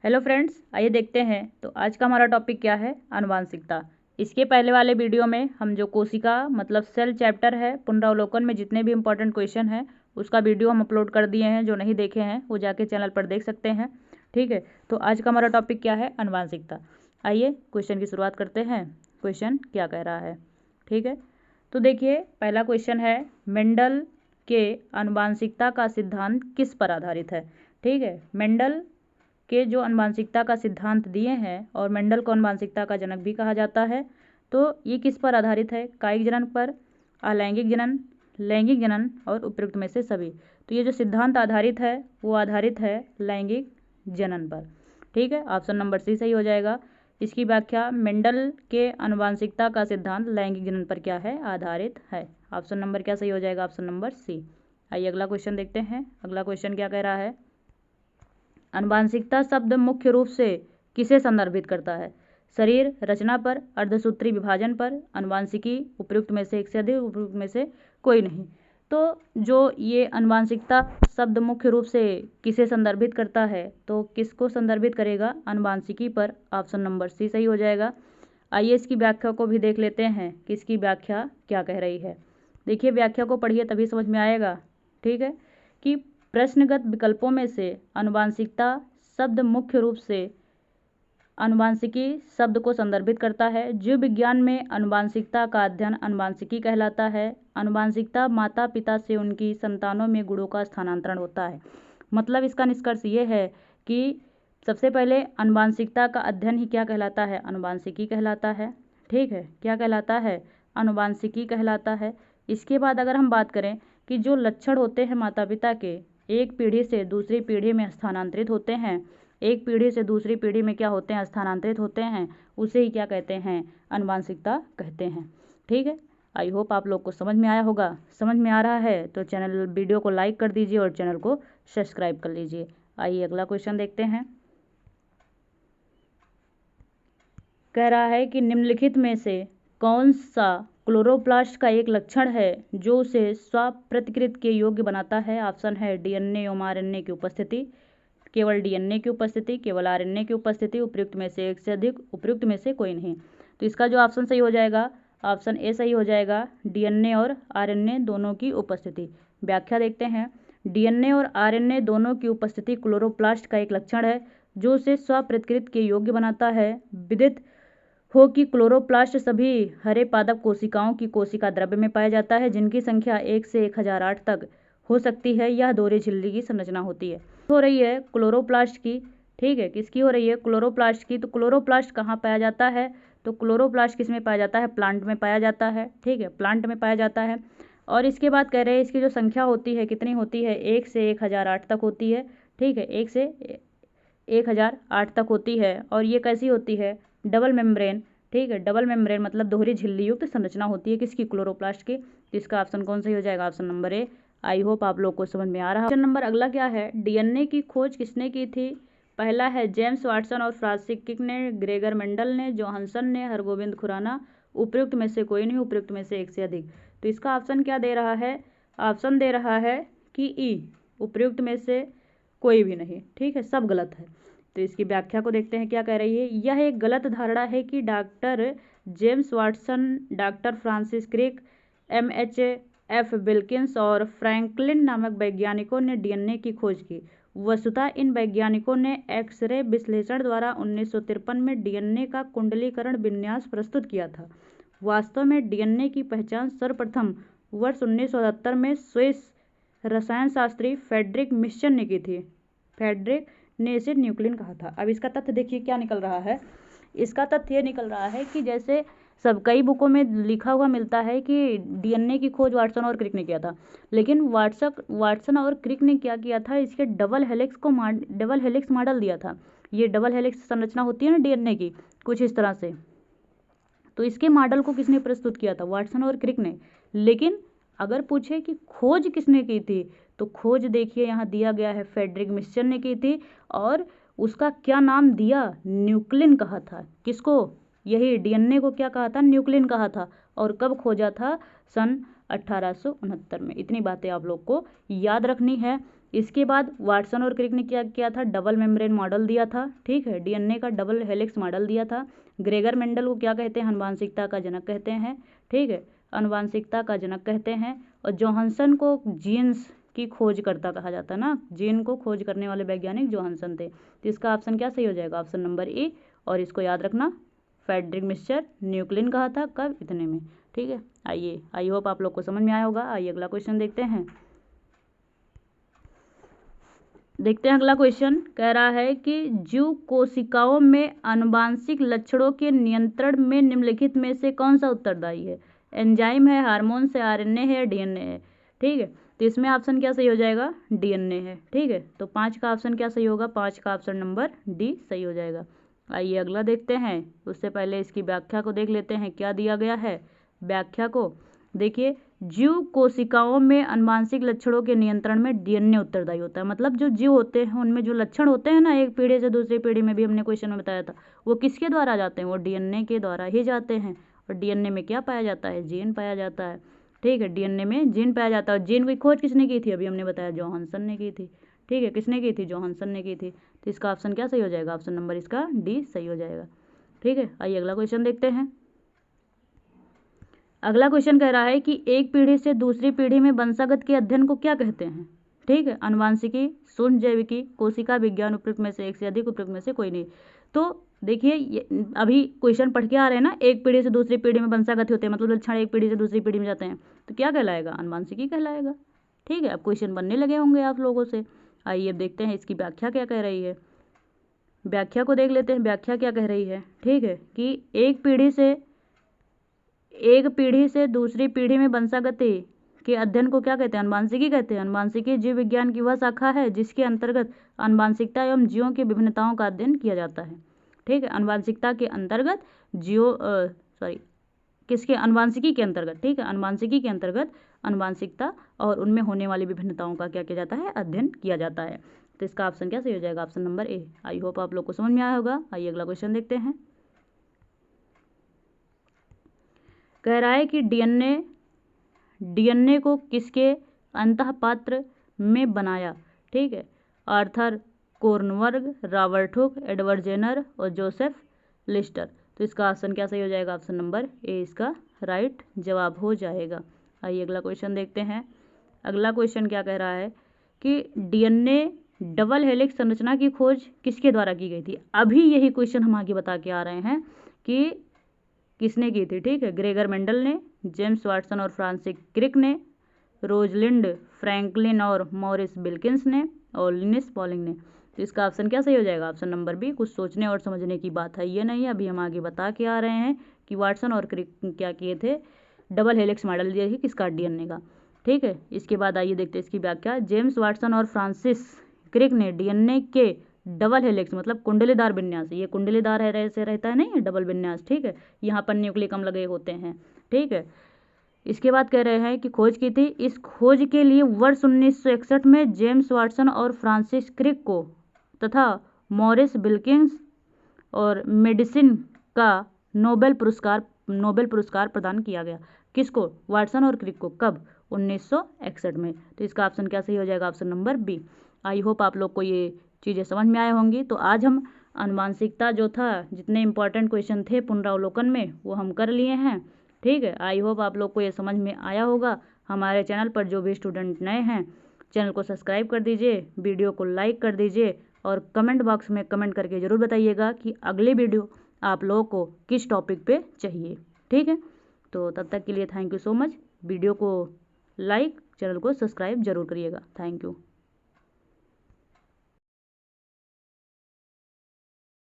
Hello friends, आइए देखते हैं तो आज का हमारा टॉपिक क्या है, आनुवांशिकता। इसके पहले वाले वीडियो में हम जो कोशिका मतलब सेल चैप्टर है पुनरावलोकन में जितने भी इंपॉर्टेंट क्वेश्चन हैं उसका वीडियो हम अपलोड कर दिए हैं। जो नहीं देखे हैं वो जाके चैनल पर देख सकते हैं। ठीक है, तो आज का हमारा टॉपिक क्या है, आनुवांशिकता। आइए क्वेश्चन की शुरुआत करते हैं। क्वेश्चन क्या कह रहा है, ठीक है। तो देखिए पहला क्वेश्चन है, मेंडल के आनुवांशिकता का सिद्धांत किस पर आधारित है। ठीक है, मेंडल के जो आनुवांशिकता का सिद्धांत दिए हैं और मेंडल को आनुवांशिकता का जनक भी कहा जाता है, तो ये किस पर आधारित है, कायिक जनन पर, अलैंगिक जनन, लैंगिक जनन और उपयुक्त में से सभी। तो ये जो सिद्धांत आधारित है वो आधारित है लैंगिक जनन पर। ठीक है, ऑप्शन नंबर सी सही हो जाएगा। इसकी व्याख्या, मेंडल के आनुवांशिकता का सिद्धांत लैंगिक जनन पर क्या है, आधारित है। ऑप्शन नंबर क्या सही हो जाएगा, ऑप्शन नंबर सी। आइए अगला क्वेश्चन देखते हैं। अगला क्वेश्चन क्या कह रहा है, आनुवांशिकता शब्द मुख्य रूप से किसे संदर्भित करता है, शरीर रचना पर, अर्धसूत्री विभाजन पर, आनुवांशिकी, उपयुक्त में से एक से अधिक, उपयुक्त में से कोई नहीं। तो जो ये आनुवांशिकता शब्द मुख्य रूप से किसे संदर्भित करता है, तो किसको संदर्भित करेगा, आनुवांशिकी पर। ऑप्शन नंबर सी सही हो जाएगा। आइए इसकी व्याख्या को भी देख लेते हैं कि इसकी व्याख्या क्या कह रही है। देखिए व्याख्या को पढ़िए तभी समझ में आएगा। ठीक है, कि प्रश्नगत विकल्पों में से आनुवांशिकता शब्द मुख्य रूप से आनुवांशिकी शब्द को संदर्भित करता है। जीव विज्ञान में आनुवांशिकता का अध्ययन आनुवांशिकी कहलाता है। आनुवांशिकता माता पिता से उनकी संतानों में गुणों का स्थानांतरण होता है। मतलब इसका निष्कर्ष ये है कि सबसे पहले आनुवांशिकता का अध्ययन ही क्या कहलाता है, आनुवांशिकी कहलाता है। ठीक है, क्या कहलाता है, आनुवांशिकी कहलाता है। इसके बाद अगर हम बात करें कि जो लक्षण होते हैं माता पिता के, एक पीढ़ी से दूसरी पीढ़ी में स्थानांतरित होते हैं, एक पीढ़ी से दूसरी पीढ़ी में क्या होते हैं, स्थानांतरित होते हैं, उसे ही क्या कहते हैं, आनुवांशिकता कहते हैं। ठीक है, आई होप आप लोग को समझ में आया होगा। समझ में आ रहा है तो चैनल वीडियो को लाइक कर दीजिए और चैनल को सब्सक्राइब कर लीजिए। आइए अगला क्वेश्चन देखते हैं। कह रहा है कि निम्नलिखित में से कौन सा क्लोरोप्लास्ट का एक लक्षण है जो उसे स्वप्रतिकृत के योग्य बनाता है। ऑप्शन है डीएनए एवं आरएनए की उपस्थिति, केवल डीएनए की उपस्थिति, केवल आरएनए की उपस्थिति, उपयुक्त में से एक से अधिक, उपयुक्त में से कोई नहीं। तो इसका जो ऑप्शन सही हो जाएगा, ऑप्शन ए सही हो जाएगा, डीएनए और आरएनए दोनों की उपस्थिति। व्याख्या देखते हैं, डीएनए और आरएनए दोनों की उपस्थिति क्लोरोप्लास्ट का एक लक्षण है जो उसे स्वप्रतिकृत के योग्य बनाता है। विदित हो कि क्लोरोप्लास्ट सभी हरे पादप कोशिकाओं की कोशिका द्रव्य में पाया जाता है जिनकी संख्या 1 से 1008 तक हो सकती है। यह दोहरी झिल्ली की संरचना होती है। हो रही है क्लोरोप्लास्ट की। ठीक है, किसकी हो रही है, क्लोरोप्लास्ट की। तो क्लोरोप्लास्ट कहाँ पाया जाता है, तो क्लोरोप्लास्ट किस में पाया जाता है, प्लांट में पाया जाता है। ठीक है, प्लांट में पाया जाता है। और इसके बाद कह रहे हैं इसकी जो संख्या होती है कितनी होती है, 1 से 1008 तक होती है। ठीक है, 1 से 1008 तक होती है। और ये कैसी होती है, डबल मेम्ब्रेन। ठीक है, डबल मेम्ब्रेन मतलब दोहरी झिल्ली युक्त संरचना होती है किसकी, क्लोरोप्लास्ट की। तो इसका ऑप्शन कौन सही हो जाएगा, option number A. I hope आप लोग को समझ में आ रहा है। क्वेश्चन नंबर अगला क्या है, डीएनए की खोज किसने की थी। पहला है जेम्स वाटसन और फ्रांसिस क्रिक ने, ग्रेगर मेंडल ने, जोहानसन ने, हरगोविंद खुराना। उपयुक्त में से कोई नहीं, उपयुक्त में से एक से अधिक। तो इसका ऑप्शन क्या दे रहा है, ऑप्शन दे रहा है कि ई, उपयुक्त में से कोई भी नहीं। ठीक है, सब गलत है। तो इसकी व्याख्या को देखते हैं क्या कह रही है। यह एक गलत धारणा है कि doctor James Watson, doctor Francis Crick, MHF Wilkins और फ्रैंकलिन नामक वैज्ञानिकों ने डीएनए की खोज की। वस्तुतः इन वैज्ञानिकों ने एक्सरे विश्लेषण द्वारा 1953 में डीएनए का कुंडलीकरण विन्यास प्रस्तुत किया था। वास्तव में डीएनए की पहचान सर्वप्रथम वर्ष 1977 में स्विस रसायन शास्त्री फ्रेडरिक मिशन ने की थी। फ्रेडरिक ने इसे न्यूक्लिन कहा था। अब इसका तथ्य देखिए क्या निकल रहा है। इसका तथ्य ये निकल रहा है कि जैसे सब कई बुकों में लिखा हुआ मिलता है कि डीएनए की खोज वाटसन और क्रिक ने किया था, लेकिन वाटसन और क्रिक ने क्या किया था, इसके डबल हेलिक्स मॉडल दिया था। ये डबल हेलिक्स संरचना होती है ना डीएनए की, कुछ इस तरह से। तो इसके मॉडल को किसने प्रस्तुत किया था, वाटसन और क्रिक ने। लेकिन अगर पूछे कि खोज किसने की थी, तो खोज देखिए यहाँ दिया गया है, फ्रेडरिक मिशन ने की थी। और उसका क्या नाम दिया, न्यूक्लिन कहा था। किसको, यही डीएनए को क्या कहा था, न्यूक्लिन कहा था। और कब खोजा था, सन 1869 में। इतनी बातें आप लोग को याद रखनी है। इसके बाद वाटसन और क्रिक ने क्या किया था, डबल मेम्ब्रेन मॉडल दिया था, ठीक है, डीएनए का डबल हेलिक्स मॉडल दिया था। ग्रेगर मेंडल को क्या कहते हैं, आनुवांशिकता का जनक कहते हैं, ठीक है, आनुवांशिकता का जनक कहते हैं। और जोहानसन को जीन्स की खोजकर्ता कहा जाता है ना, जीन को खोज करने वाले वैज्ञानिक जोहानसन थे। तो इसका ऑप्शन क्या सही हो जाएगा, ऑप्शन नंबर ए। और इसको याद रखना, फ्रेडरिक मिक्सचर न्यूक्लिन कहा था, कब, इतने में, ठीक है। आइए, आई होप आप लोग को समझ में आया होगा। आइए अगला क्वेश्चन देखते हैं। अगला क्वेश्चन कह रहा है कि जीव कोशिकाओं में आनुवांशिक लक्षणों के नियंत्रण में निम्नलिखित में से कौन सा उत्तरदायी है। एंजाइम है, हार्मोन है, आरएनए है, डीएनए है, ठीक है। तो इसमें ऑप्शन क्या सही हो जाएगा, डीएनए है, ठीक है। तो 5 का ऑप्शन क्या सही होगा, 5 का ऑप्शन नंबर डी सही हो जाएगा। आइए अगला देखते हैं। उससे पहले इसकी व्याख्या को देख लेते हैं, क्या दिया गया है व्याख्या को। देखिए, जीव कोशिकाओं में आनुवांशिक लक्षणों के नियंत्रण में डीएनए उत्तरदायी होता है। मतलब जो जीव होते हैं उनमें जो लक्षण होते हैं ना, एक पीढ़ी से दूसरी पीढ़ी में, भी हमने क्वेश्चन में बताया था, वो किसके द्वारा जाते हैं, वो डीएनए के द्वारा ही जाते हैं। और डीएनए में क्या पाया जाता है, जीन पाया जाता है, ठीक है, डीएनए में जीन पाया जाता है। और जीन की खोज किसने की थी, अभी हमने बताया जोहानसन ने की थी, ठीक है, किसने की थी, जोहानसन ने की थी। तो इसका ऑप्शन क्या सही हो जाएगा, ऑप्शन नंबर इसका डी सही हो जाएगा, ठीक है। आइए अगला क्वेश्चन देखते हैं। अगला क्वेश्चन कह रहा है कि एक पीढ़ी से दूसरी पीढ़ी में वंशागत के अध्ययन को क्या कहते हैं, ठीक है। आनुवांशिकी, सूक्ष्म जैविकी, कोशिका विज्ञान, उपयुक्त में से एक से अधिक, उपयुक्त में से कोई नहीं। तो देखिए, अभी क्वेश्चन पढ़ के आ रहे हैं ना, एक पीढ़ी से दूसरी पीढ़ी में वंशागत होते हैं, मतलब लक्षण एक पीढ़ी से दूसरी पीढ़ी में जाते हैं, तो क्या कहलाएगा, आनुवांशिकी कहलाएगा, ठीक है। अब क्वेश्चन बनने लगे होंगे आप लोगों से। आइए अब देखते हैं इसकी व्याख्या क्या कह रही है। व्याख्या को देख लेते हैं, व्याख्या क्या कह रही है, ठीक है, कि एक पीढ़ी से दूसरी पीढ़ी में वंशागति के अध्ययन को क्या कहते हैं, आनुवांशिकी कहते हैं। आनुवांशिकी जीव विज्ञान की वह शाखा है जिसके अंतर्गत आनुवांशिकता एवं जीवों की विभिन्नताओं का अध्ययन किया जाता है, ठीक है। आनुवांशिकता के अंतर्गत किसके, आनुवांशिकी के अंतर्गत, ठीक है, आनुवांशिकी के अंतर्गत आनुवांशिकता और उनमें होने वाली विभिन्नताओं का क्या किया जाता है, अध्ययन किया जाता है। तो इसका ऑप्शन क्या सही हो जाएगा, option number A. I hope आप लोग को समझ में आया होगा। आइए अगला क्वेश्चन देखते हैं। कह रहा है कि डीएनए को किसके अंतःपात्र में बनाया, ठीक है। Arthur Kornberg, Robert Hooke, Edward Jenner और जोसेफ लिस्टर। तो इसका ऑप्शन क्या सही हो जाएगा, ऑप्शन नंबर ए इसका राइट जवाब हो जाएगा। आइए अगला क्वेश्चन देखते हैं। अगला क्वेश्चन क्या कह रहा है कि डीएनए डबल हेलिक्स संरचना की खोज किसके द्वारा की गई थी। अभी यही क्वेश्चन हम आगे बता के आ रहे हैं कि किसने की थी, ठीक है। ग्रेगर मेंडल ने, जेम्स वाटसन और फ्रांसिस क्रिक ने, रोजलिंड फ्रैंकलिन और मॉरिस विल्किंस ने, और लिनिस पॉलिंग ने। तो इसका ऑप्शन क्या सही हो जाएगा, ऑप्शन नंबर बी। कुछ सोचने और समझने की बात है, ये नहीं, अभी हम आगे बता के आ रहे हैं कि वाटसन और क्रिक क्या किए थे, डबल हेलिक्स मॉडल दिया थी किसका, डीएनए का, ठीक है। इसके बाद आइए देखते हैं इसकी व्याख्या। जेम्स वाटसन और फ्रांसिस क्रिक ने डीएनए के डबल हेलिक्स मतलब कुंडलीदार विन्यास, ये कुंडलीदार है, ऐसे रहता है नहीं, डबल विन्यास, ठीक है, यहाँ पर न्यूक्लिकम लगे होते हैं, ठीक है। इसके बाद कह रहे हैं कि खोज की थी। इस खोज के लिए वर्ष 1961 में जेम्स वाटसन और फ्रांसिस क्रिक को तथा मॉरिस विल्किंस और मेडिसिन का नोबेल पुरस्कार प्रदान किया गया। किसको, वाटसन और क्रिक को, कब, 1961 में। तो इसका ऑप्शन क्या सही हो जाएगा, option number B. I hope आप लोग को ये चीज़ें समझ में आए होंगी। तो आज हम आनुवांशिकता जो था, जितने इंपॉर्टेंट क्वेश्चन थे पुनरावलोकन में, वो हम कर लिए हैं, ठीक है। आई होप आप लोग को ये समझ में आया होगा। हमारे चैनल पर जो भी स्टूडेंट नए हैं, चैनल को सब्सक्राइब कर दीजिए, वीडियो को लाइक कर दीजिए और कमेंट बॉक्स में कमेंट करके ज़रूर बताइएगा कि अगली वीडियो आप लोगों को किस टॉपिक पे चाहिए, ठीक है। तो तब तक के लिए thank you so much. Video को लाइक, चैनल को सब्सक्राइब जरूर करिएगा। Thank you.